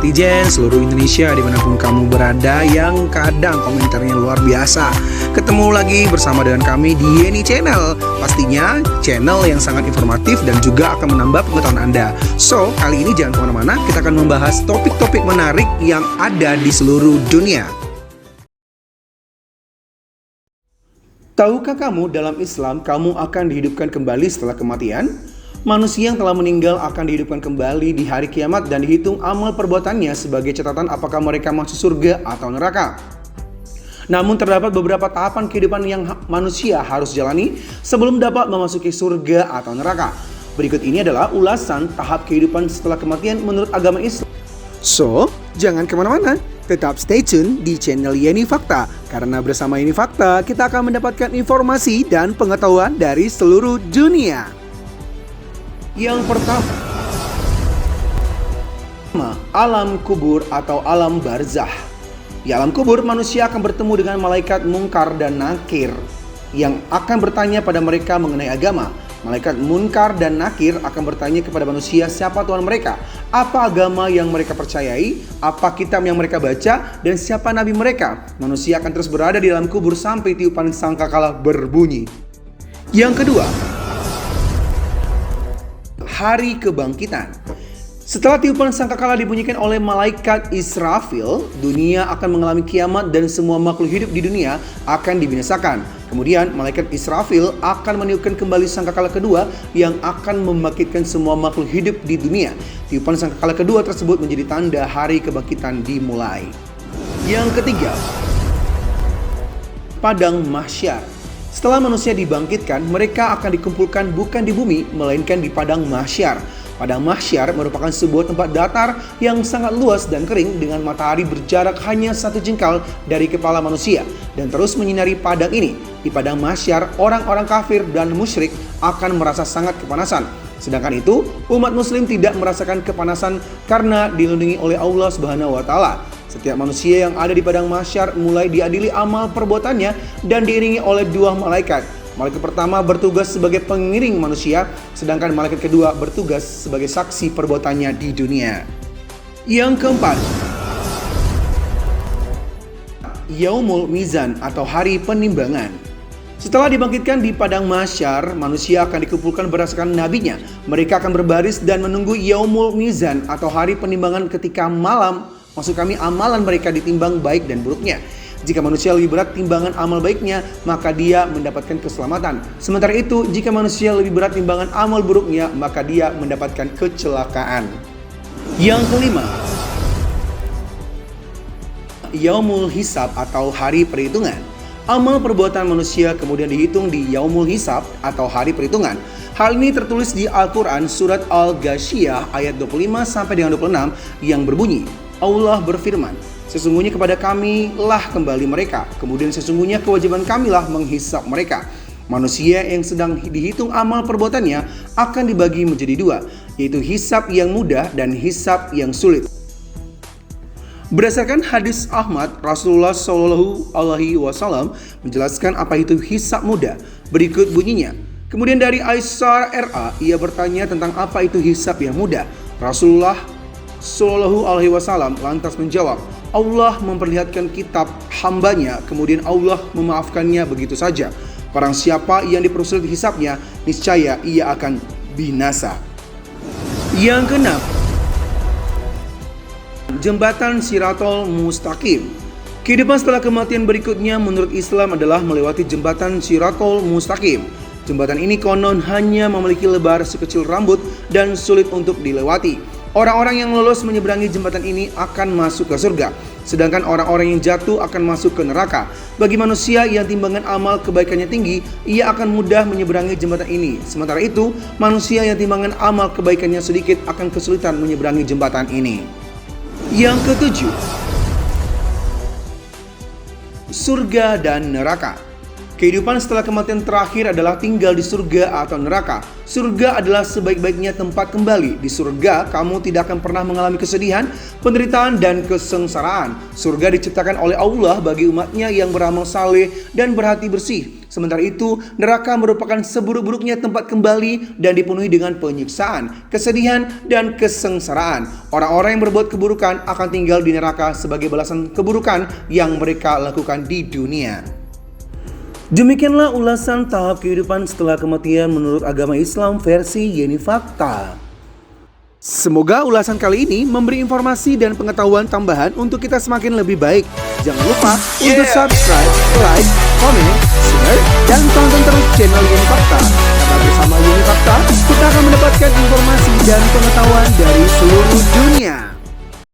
netizen seluruh Indonesia dimanapun kamu berada yang kadang komentarnya luar biasa. Ketemu lagi bersama dengan kami di Yeni Channel. Pastinya channel yang sangat informatif dan juga akan menambah pengetahuan Anda. So, kali ini jangan kemana-mana, kita akan membahas topik-topik menarik yang ada di seluruh dunia. Tahukah kamu dalam Islam kamu akan dihidupkan kembali setelah kematian? Manusia yang telah meninggal akan dihidupkan kembali di hari kiamat dan dihitung amal perbuatannya sebagai catatan apakah mereka masuk surga atau neraka. Namun terdapat beberapa tahapan kehidupan yang manusia harus jalani sebelum dapat memasuki surga atau neraka. Berikut ini adalah ulasan tahap kehidupan setelah kematian menurut agama Islam. So, jangan kemana-mana, tetap stay tune di channel Yeni Fakta. Karena bersama Yeni Fakta, kita akan mendapatkan informasi dan pengetahuan dari seluruh dunia. Yang pertama, alam kubur atau alam barzah. Di alam kubur, manusia akan bertemu dengan malaikat Munkar dan Nakir yang akan bertanya pada mereka mengenai agama. Malaikat Munkar dan Nakir akan bertanya kepada manusia siapa Tuhan mereka, apa agama yang mereka percayai, apa kitab yang mereka baca, dan siapa nabi mereka. Manusia akan terus berada di dalam kubur sampai tiupan sangkakala berbunyi. Yang kedua, hari kebangkitan. Setelah tiupan sangkakala dibunyikan oleh malaikat Israfil, dunia akan mengalami kiamat dan semua makhluk hidup di dunia akan dibinasakan. Kemudian malaikat Israfil akan meniupkan kembali sangkakala kedua yang akan membangkitkan semua makhluk hidup di dunia. Tiupan sangkakala kedua tersebut menjadi tanda hari kebangkitan dimulai. Yang ketiga, padang mahsyar. Setelah manusia dibangkitkan, mereka akan dikumpulkan bukan di bumi, melainkan di padang mahsyar. Padang mahsyar merupakan sebuah tempat datar yang sangat luas dan kering dengan matahari berjarak hanya 1 jengkal dari kepala manusia dan terus menyinari padang ini. Di padang mahsyar, orang-orang kafir dan musyrik akan merasa sangat kepanasan. Sedangkan itu, umat muslim tidak merasakan kepanasan karena dilindungi oleh Allah Subhanahu wa taala. Setiap manusia yang ada di padang mahsyar mulai diadili amal perbuatannya dan diiringi oleh 2 malaikat. Malaikat pertama bertugas sebagai pengiring manusia, sedangkan malaikat kedua bertugas sebagai saksi perbuatannya di dunia. Yang keempat, Yaumul Mizan atau hari penimbangan. Setelah dibangkitkan di padang mahsyar, manusia akan dikumpulkan berdasarkan nabinya. Mereka akan berbaris dan menunggu Yaumul Mizan atau hari penimbangan ketika malam. Maksud kami amalan mereka ditimbang baik dan buruknya. Jika manusia lebih berat timbangan amal baiknya, maka dia mendapatkan keselamatan. Sementara itu, jika manusia lebih berat timbangan amal buruknya, maka dia mendapatkan kecelakaan. Yang kelima, Yaumul Hisab atau hari perhitungan. Amal perbuatan manusia kemudian dihitung di Yaumul Hisab atau hari perhitungan. Hal ini tertulis di Al-Quran surat Al-Ghasyiyah ayat 25 sampai dengan 26 yang berbunyi, Allah berfirman, sesungguhnya kepada kami lah kembali mereka, kemudian sesungguhnya kewajiban kamilah menghisap mereka. Manusia yang sedang dihitung amal perbuatannya akan dibagi menjadi 2, yaitu hisap yang mudah dan hisap yang sulit. Berdasarkan hadis Ahmad, Rasulullah SAW menjelaskan apa itu hisap mudah. Berikut bunyinya. Kemudian dari Aisyah RA, ia bertanya tentang apa itu hisap yang mudah. Rasulullah SAW lantas menjawab, Allah memperlihatkan kitab hambanya, kemudian Allah memaafkannya begitu saja. Barang siapa yang dipersulit hisapnya, niscaya ia akan binasa. Yang keenam, jembatan Shirathul Mustaqim. Kehidupan setelah kematian berikutnya menurut Islam adalah melewati jembatan Shirathul Mustaqim. Jembatan ini konon hanya memiliki lebar sekecil rambut dan sulit untuk dilewati. Orang-orang yang lolos menyeberangi jembatan ini akan masuk ke surga, sedangkan orang-orang yang jatuh akan masuk ke neraka. Bagi manusia yang timbangan amal kebaikannya tinggi, ia akan mudah menyeberangi jembatan ini. Sementara itu, manusia yang timbangan amal kebaikannya sedikit akan kesulitan menyeberangi jembatan ini. Yang ketujuh, surga dan neraka. Kehidupan setelah kematian terakhir adalah tinggal di surga atau neraka. Surga adalah sebaik-baiknya tempat kembali. Di surga, kamu tidak akan pernah mengalami kesedihan, penderitaan, dan kesengsaraan. Surga diciptakan oleh Allah bagi umatnya yang beramal saleh dan berhati bersih. Sementara itu, neraka merupakan seburuk-buruknya tempat kembali dan dipenuhi dengan penyiksaan, kesedihan, dan kesengsaraan. Orang-orang yang berbuat keburukan akan tinggal di neraka sebagai balasan keburukan yang mereka lakukan di dunia. Demikianlah ulasan tahap kehidupan setelah kematian menurut agama Islam versi Yeni Fakta. Semoga ulasan kali ini memberi informasi dan pengetahuan tambahan untuk kita semakin lebih baik. Jangan lupa untuk subscribe, like, comment, share, dan tonton terus